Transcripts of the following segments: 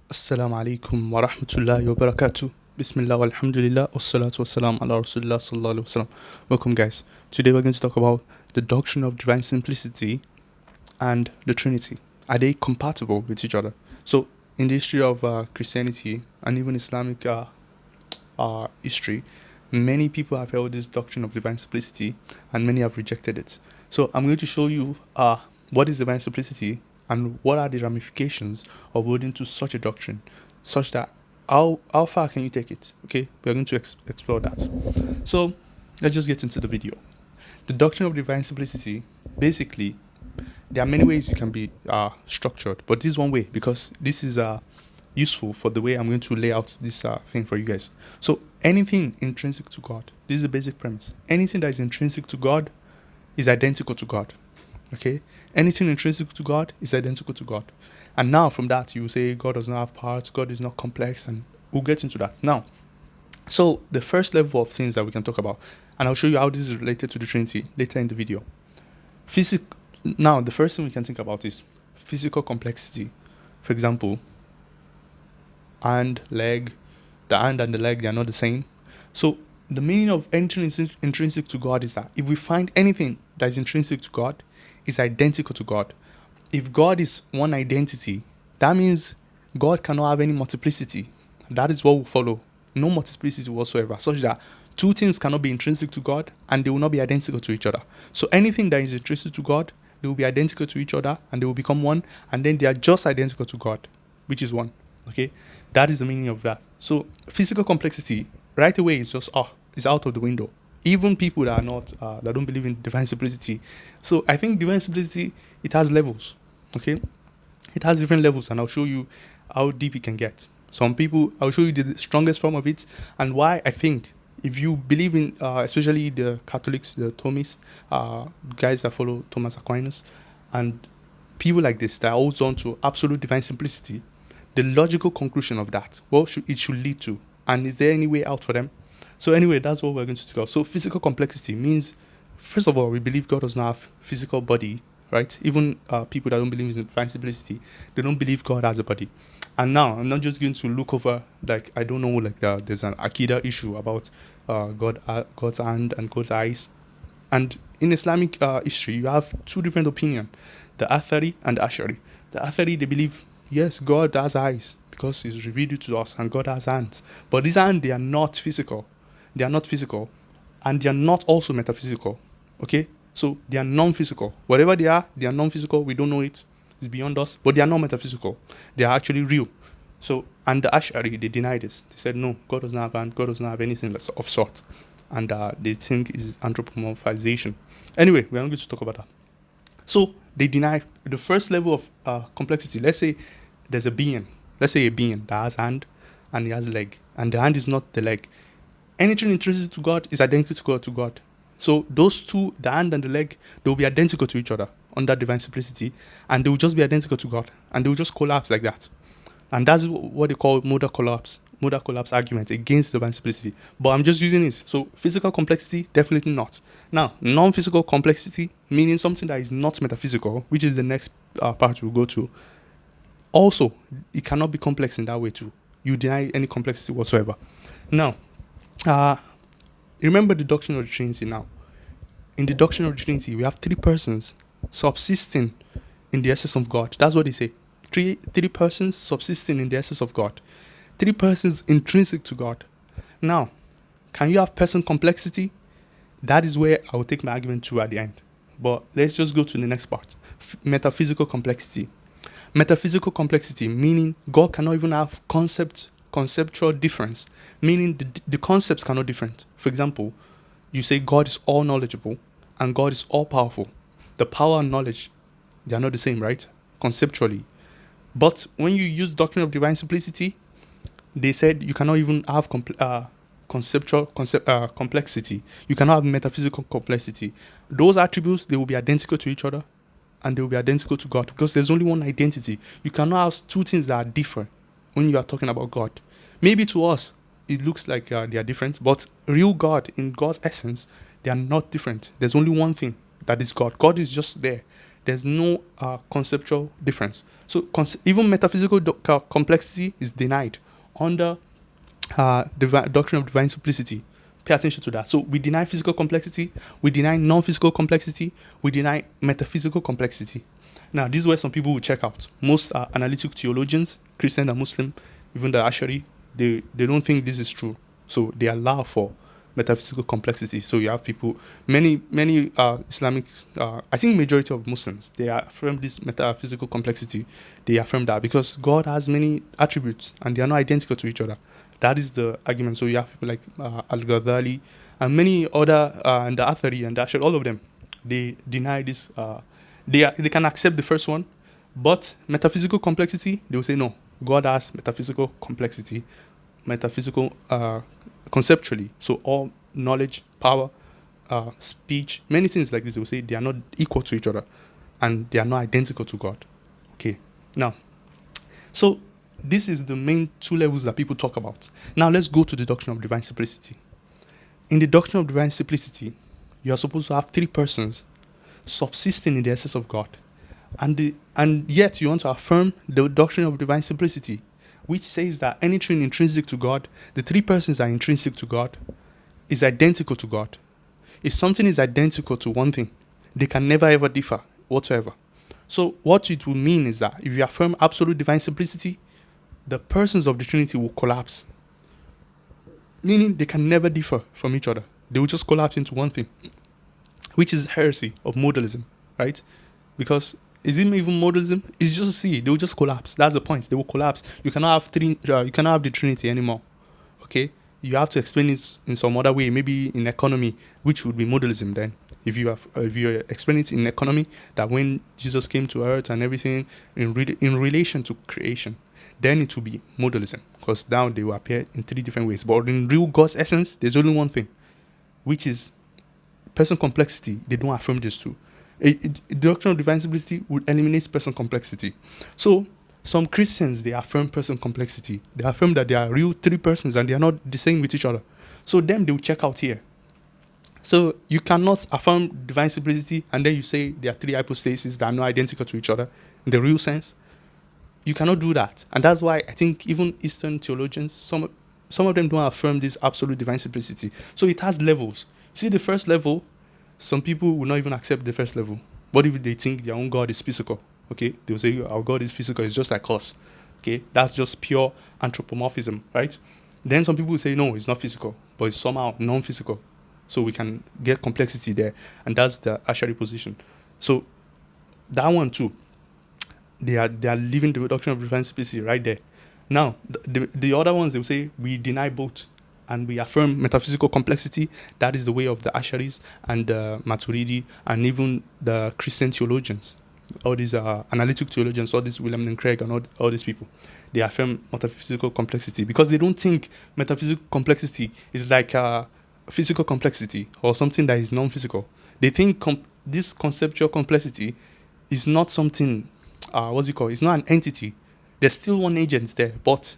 Assalamu alaikum wa rahmatullahi wa barakatuh. Bismillah walhamdulillah wassalatu wassalam ala rasulillah sallallahu alaihi wasallam. Welcome guys. Today we're going to talk about the doctrine of divine simplicity and the Trinity. Are they compatible with each other? So in the history of Christianity and even Islamic history, many people have held this doctrine of divine simplicity and many have rejected it. So I'm going to show you what is divine simplicity and what are the ramifications of holding to such a doctrine, such that how far can you take it? Okay, we're going to explore that. So let's just get into the video. The doctrine of divine simplicity, basically, there are many ways you can be structured, but this is one way because this is useful for the way I'm going to lay out this thing for you guys. So anything intrinsic to God, this is the basic premise. Anything that is intrinsic to God is identical to God. Okay, anything intrinsic to God is identical to God. And now from that you say God does not have parts, God is not complex, and we'll get into that now. So the first level of things that we can talk about, and I'll show you how this is related to the Trinity later in the video. Now the first thing we can think about is physical complexity. For example, hand, leg, the hand and the leg, they are not the same. So the meaning of anything intrinsic to God is that if we find anything that is intrinsic to God, is identical to God. If God is one identity, that means God cannot have any multiplicity. That is what will follow. No multiplicity whatsoever, such that two things cannot be intrinsic to God and they will not be identical to each other. So anything that is intrinsic to God, they will be identical to each other and they will become one, and then they are just identical to God, which is one. Okay, that is the meaning of that. So physical complexity right away is just it's out of the window. Even people that are not that don't believe in divine simplicity. So I think divine simplicity, it has levels. Okay, it has different levels, and I'll show you how deep it can get. Some people, I'll show you the strongest form of it and why I think if you believe in especially the Catholics, the Thomists, guys that follow Thomas Aquinas, and people like this that holds on to absolute divine simplicity, the logical conclusion of that, what it should lead to, and is there any way out for them? So anyway, that's what we're going to discuss. So physical complexity means, first of all, we believe God does not have physical body, right? Even people that don't believe in divine simplicity, they don't believe God has a body. And now I'm not just going to look over, like, I don't know, like there's an Akida issue about God's hand and God's eyes. And in Islamic history, you have two different opinions, the Athari and the Ashari. The Athari, they believe, yes, God has eyes because he's revealed it to us, and God has hands. But these hands, they are not physical. They are not physical, and they are not also metaphysical. Okay, so they are non-physical. Whatever they are non-physical. We don't know it; it's beyond us. But they are not metaphysical. They are actually real. So, and the Ash'ari, they deny this. They said no, God does not have hand. God does not have anything of sort, and they think is anthropomorphization. Anyway, we are not going to talk about that. So they deny the first level of complexity. Let's say there's a being. Let's say a being that has hand and he has leg, and the hand is not the leg. Anything intrinsic to God is identical to God. So those two, the hand and the leg, they will be identical to each other under divine simplicity, and they will just be identical to God, and they will just collapse like that. And that's what they call modal collapse argument against divine simplicity. But I'm just using it. So physical complexity, definitely not. Now, non-physical complexity, meaning something that is not metaphysical, which is the next part we'll go to. Also, it cannot be complex in that way too. You deny any complexity whatsoever. Now, remember the doctrine of the Trinity now. In the doctrine of the Trinity, we have three persons subsisting in the essence of God. That's what they say. Three persons subsisting in the essence of God. Three persons intrinsic to God. Now, can you have person complexity? That is where I will take my argument to at the end. But let's just go to the next part. Metaphysical complexity. Metaphysical complexity, meaning God cannot even have conceptual difference, meaning the concepts cannot different. For example, you say God is all knowledgeable and God is all powerful. The power and knowledge, they are not the same, right? Conceptually. But when you use doctrine of divine simplicity, they said you cannot even have conceptual complexity. You cannot have metaphysical complexity. Those attributes, they will be identical to each other, and they will be identical to God because there's only one identity. You cannot have two things that are different when you are talking about God. Maybe to us, it looks like they are different, but real God, in God's essence, they are not different. There's only one thing that is God. God is just there. There's no conceptual difference. So even metaphysical complexity is denied under doctrine of divine simplicity. Pay attention to that. So we deny physical complexity, we deny non-physical complexity, we deny metaphysical complexity. Now, this is where some people will check out. Most analytic theologians, Christian and Muslim, even the Ashari, they don't think this is true. So they allow for metaphysical complexity. So you have people, many Islamic, I think majority of Muslims, they affirm this metaphysical complexity. They affirm that because God has many attributes and they are not identical to each other. That is the argument. So you have people like Al-Ghazali and many other, and the Athari and the Ashari, all of them, they deny this. They can accept the first one, but metaphysical complexity, they will say no. God has metaphysical complexity, metaphysical conceptually. So all knowledge, power, speech, many things like this, they will say they are not equal to each other and they are not identical to God. Okay, now, so this is the main two levels that people talk about. Now let's go to the doctrine of divine simplicity. In the doctrine of divine simplicity, you are supposed to have three persons subsisting in the essence of God. And yet you want to affirm the doctrine of divine simplicity, which says that anything intrinsic to God, the three persons are intrinsic to God, is identical to God. If something is identical to one thing, they can never ever differ whatsoever. So what it will mean is that if you affirm absolute divine simplicity, the persons of the Trinity will collapse. Meaning they can never differ from each other. They will just collapse into one thing, which is heresy of modalism, right? Because is it even modalism? It's just they will just collapse. That's the point. They will collapse. You cannot have you cannot have the Trinity anymore. Okay? You have to explain it in some other way, maybe in economy, which would be modalism then. If you explain it in economy, that when Jesus came to earth and everything in relation to creation, then it will be modalism, because now they will appear in three different ways. But in real God's essence, there's only one thing, which is person complexity. They don't affirm this too. A doctrine of divine simplicity would eliminate person complexity. So some Christians, they affirm person complexity. They affirm that there are real three persons and they are not the same with each other. So them, they will check out here. So you cannot affirm divine simplicity and then you say there are three hypostases that are not identical to each other in the real sense. You cannot do that. And that's why I think even Eastern theologians, some of them don't affirm this absolute divine simplicity. So it has levels. You see the first level, some people will not even accept the first level. What if they think their own God is physical? Okay, they will say our God is physical, it's just like us. Okay, that's just pure anthropomorphism, right? Then some people will say no, it's not physical, but it's somehow non-physical. So we can get complexity there, and that's the Ashari position. So that one too, they are leaving the doctrine of divine simplicity right there. Now the other ones, they will say we deny both and we affirm metaphysical complexity. That is the way of the Asharis and the Maturidi and even the Christian theologians. All these analytic theologians, all these William and Craig and all these people, they affirm metaphysical complexity because they don't think metaphysical complexity is like physical complexity or something that is non-physical. They think this conceptual complexity is not something, it's not an entity. There's still one agent there, but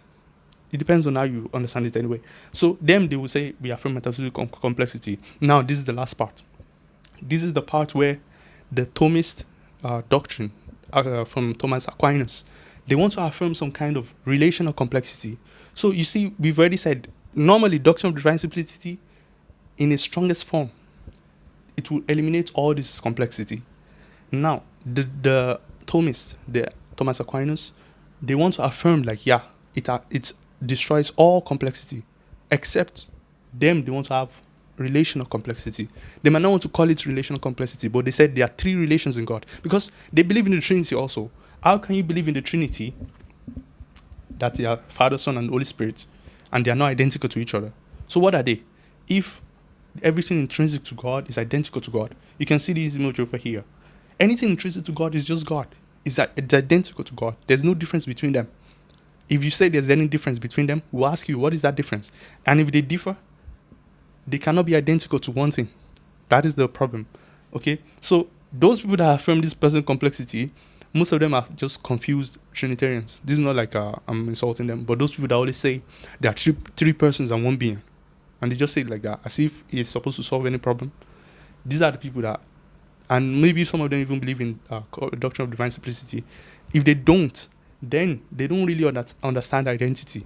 it depends on how you understand it anyway. So them, they will say we affirm metaphysical complexity. Now, this is the last part. This is the part where the Thomist doctrine from Thomas Aquinas, they want to affirm some kind of relational complexity. So you see, we've already said, normally doctrine of divine simplicity, in its strongest form, it will eliminate all this complexity. Now, the Thomists, the Thomas Aquinas, they want to affirm it destroys all complexity, except them, they want to have relational complexity. They might not want to call it relational complexity, but they said there are three relations in God because they believe in the Trinity also. How can you believe in the Trinity that they are Father, Son, and Holy Spirit, and they are not identical to each other? So what are they? If everything intrinsic to God is identical to God, you can see this image over here. Anything intrinsic to God is just God. It's identical to God. There's no difference between them. If you say there's any difference between them, we'll ask you, what is that difference? And if they differ, they cannot be identical to one thing. That is the problem. Okay? So those people that affirm this person complexity, most of them are just confused Trinitarians. This is not like I'm insulting them, but those people that always say there are three persons and one being, and they just say it like that, as if it's supposed to solve any problem. These are the people that, and maybe some of them even believe in doctrine of divine simplicity. If they don't, then they don't really understand identity.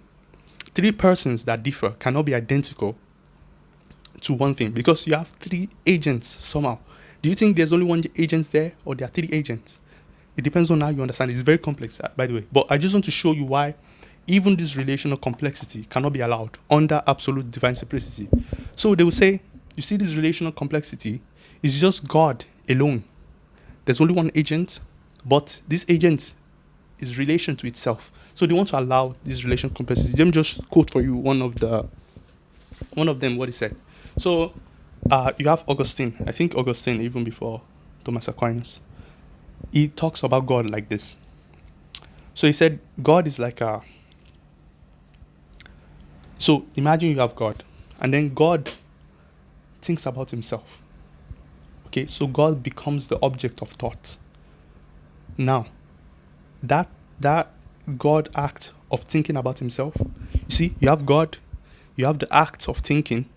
Three persons that differ cannot be identical to one thing because you have three agents somehow. Do you think there's only one agent there, or there are three agents? It depends on how you understand it. It's very complex, by the way. But I just want to show you why even this relational complexity cannot be allowed under absolute divine simplicity. So they will say, you see, this relational complexity is just God alone. There's only one agent, but this agent is relation to itself. So they want to allow this relational complexity. Let me just quote for you one of them, what he said. So you have Augustine. I think Augustine, even before Thomas Aquinas, he talks about God like this. So he said, God is like a... So imagine you have God, and then God thinks about himself. Okay, so God becomes the object of thought. Now, that God act of thinking about himself, you see, you have God, you have the act of thinking,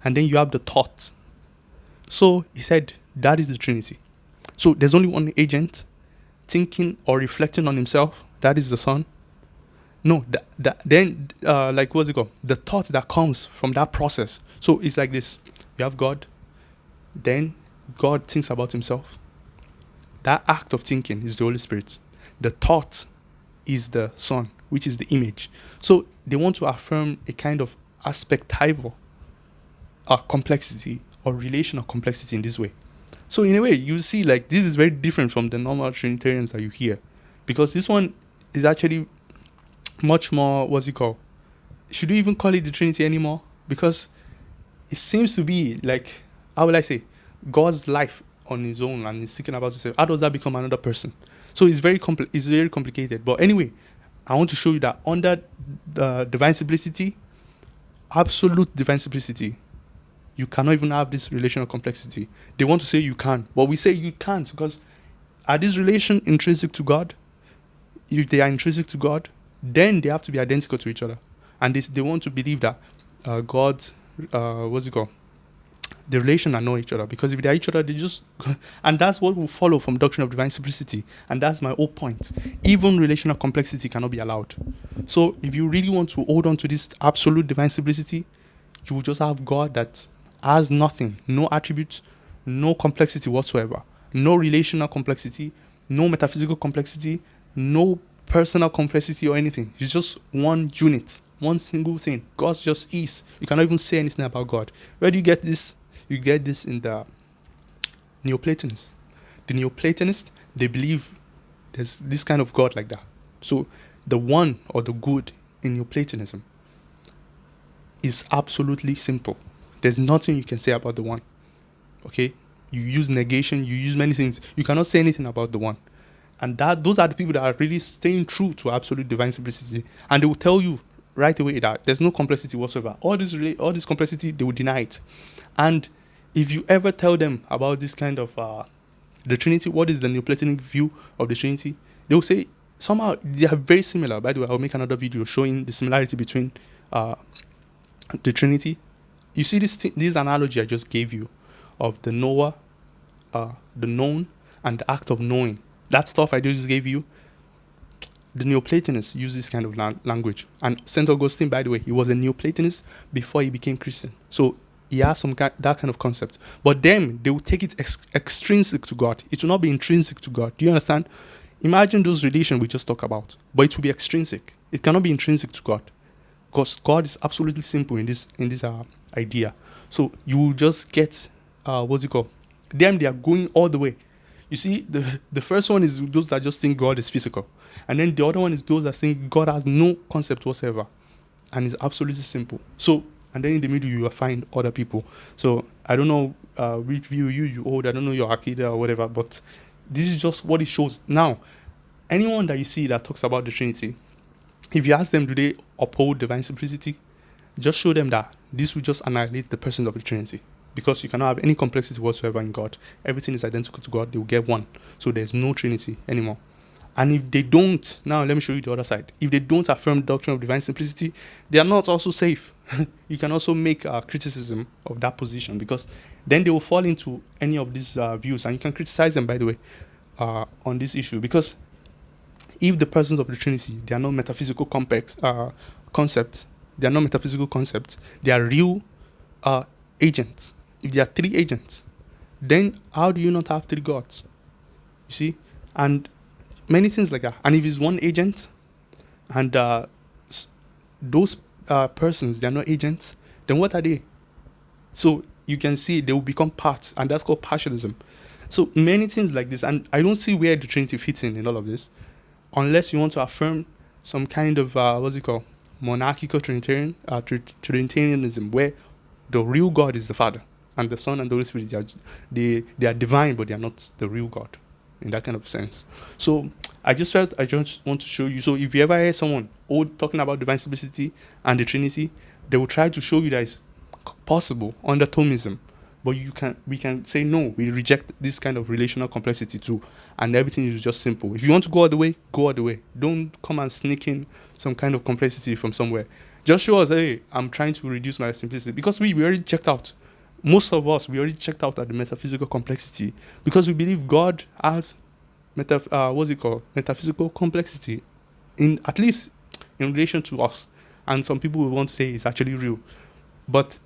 and then you have the thought. So he said that is the Trinity. So there's only one agent thinking or reflecting on himself. That is the Son. No, then like what's it called? The thought that comes from that process. So it's like this: you have God, then God thinks about himself. That act of thinking is the Holy Spirit. The thought is the Son, which is the image. So they want to affirm a kind of aspectival complexity or relational complexity in this way. So in a way, you see, like, this is very different from the normal Trinitarians that you hear, because this one is actually much more, what's it called? Should we even call it the Trinity anymore? Because it seems to be like, how will I say, God's life on his own, and he's thinking about himself. How does that become another person? So it's very complicated. But anyway, I want to show you that under the divine simplicity, absolute divine simplicity, you cannot even have this relational complexity. They want to say you can, but we say you can't, because are these relations intrinsic to God? If they are intrinsic to God, then they have to be identical to each other. And they want to believe that God's, what's it called? The relation are not each other, because if they are each other, they just... And that's what will follow from doctrine of divine simplicity. And that's my whole point. Even relational complexity cannot be allowed. So if you really want to hold on to this absolute divine simplicity, you will just have God that has nothing, no attributes, no complexity whatsoever, no relational complexity, no metaphysical complexity, no personal complexity or anything. It's just one unit, one single thing. God just is. You cannot even say anything about God. Where do you get this? You get this in the Neoplatonists. The Neoplatonists, they believe there's this kind of God like that. So the one or the good in Neoplatonism is absolutely simple. There's nothing you can say about the one. Okay? You use negation, you use many things. You cannot say anything about the one. And those are the people that are really staying true to absolute divine simplicity. And they will tell you right away that there's no complexity whatsoever. All this complexity, they will deny it. And if you ever tell them about this kind of the Trinity, what is the Neoplatonic view of the Trinity, they will say somehow they are very similar. By the way, I'll make another video showing the similarity between the Trinity. You see this analogy I just gave you of the knower, the known, and the act of knowing. That stuff I just gave you, the Neoplatonists use this kind of language. And St. Augustine, by the way, he was a Neoplatonist before he became Christian. So he has that kind of concept. But then they will take it extrinsic to God. It will not be intrinsic to God. Do you understand? Imagine those relations we just talked about. But it will be extrinsic. It cannot be intrinsic to God. Because God is absolutely simple in this idea. So you will just get, what's it called? They are going all the way. You see, the first one is those that just think God is physical. And then the other one is those that think God has no concept whatsoever. And it's absolutely simple. So, and then in the middle, you will find other people. So, I don't know which view you hold. I don't know your Akida or whatever. But this is just what it shows. Now, anyone that you see that talks about the Trinity, if you ask them, do they uphold divine simplicity? Just show them that this will just annihilate the person of the Trinity. Because you cannot have any complexity whatsoever in God. Everything is identical to God. They will get one. So there's no Trinity anymore. And if they don't, now let me show you the other side. If they don't affirm the doctrine of divine simplicity, they are not also safe. You can also make criticism of that position, because then they will fall into any of these views. And you can criticize them, by the way, on this issue. Because if the persons of the Trinity, they are not metaphysical concepts, they are not metaphysical concepts, they are real agents. If there are three agents, then how do you not have three gods? You see? And many things like that. And if it's one agent, and those persons, they are not agents, then what are they? So you can see they will become parts, and that's called partialism. So many things like this, and I don't see where the Trinity fits in all of this, unless you want to affirm some kind of what's it called, monarchical Trinitarianism, where the real God is the Father, and the Son and the Holy Spirit, they are divine, but they are not the real God, in that kind of sense. So I just want to show you. So if you ever hear someone talking about divine simplicity and the Trinity, they will try to show you that it's possible under Thomism, but we can say no, we reject this kind of relational complexity too, and everything is just simple. If you want to go all the way, go all the way. Don't come and sneak in some kind of complexity from somewhere. Just show us, hey, I'm trying to reduce my simplicity, because we already checked out. Most of us, we already checked out at the metaphysical complexity, because we believe God has metaphysical complexity, in at least in relation to us. And some people will want to say it's actually real, but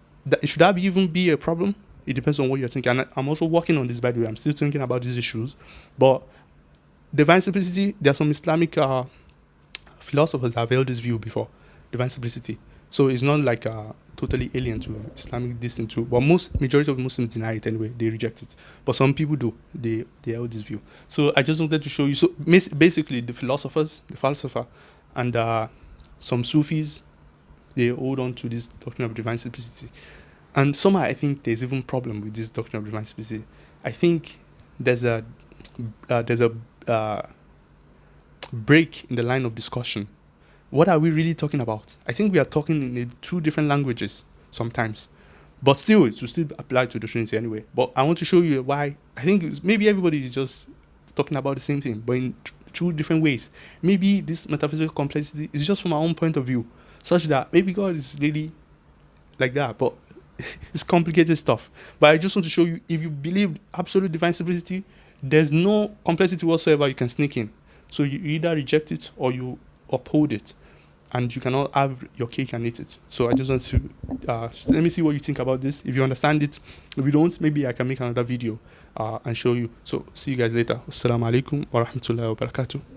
should that even be a problem? It depends on what you're thinking. And I'm also working on this, by the way. I'm still thinking about these issues. But divine simplicity, there are some Islamic philosophers that have held this view before, divine simplicity. So it's not like totally alien to Islamic distance too. But majority of Muslims deny it anyway. They reject it. But some people do. They hold this view. So I just wanted to show you. So basically, the philosopher, and some Sufis, they hold on to this doctrine of divine simplicity. And somehow I think there's even problem with this doctrine of divine simplicity. I think there's a break in the line of discussion. What are we really talking about? I think we are talking in two different languages sometimes, but still it will still apply to the Trinity anyway. But I want to show you why. I think maybe everybody is just talking about the same thing, but in two different ways. Maybe this metaphysical complexity is just from our own point of view, such that maybe God is really like that, but it's complicated stuff. But I just want to show you, if you believe absolute divine simplicity, there's no complexity whatsoever you can sneak in. So you either reject it or you uphold it, and you cannot have your cake and eat it. So I just want to let me see what you think about this. If you understand it, if you don't, maybe I can make another video and show you. So see you guys later. Assalamu alaikum wa rahmatullahi wa barakatuh.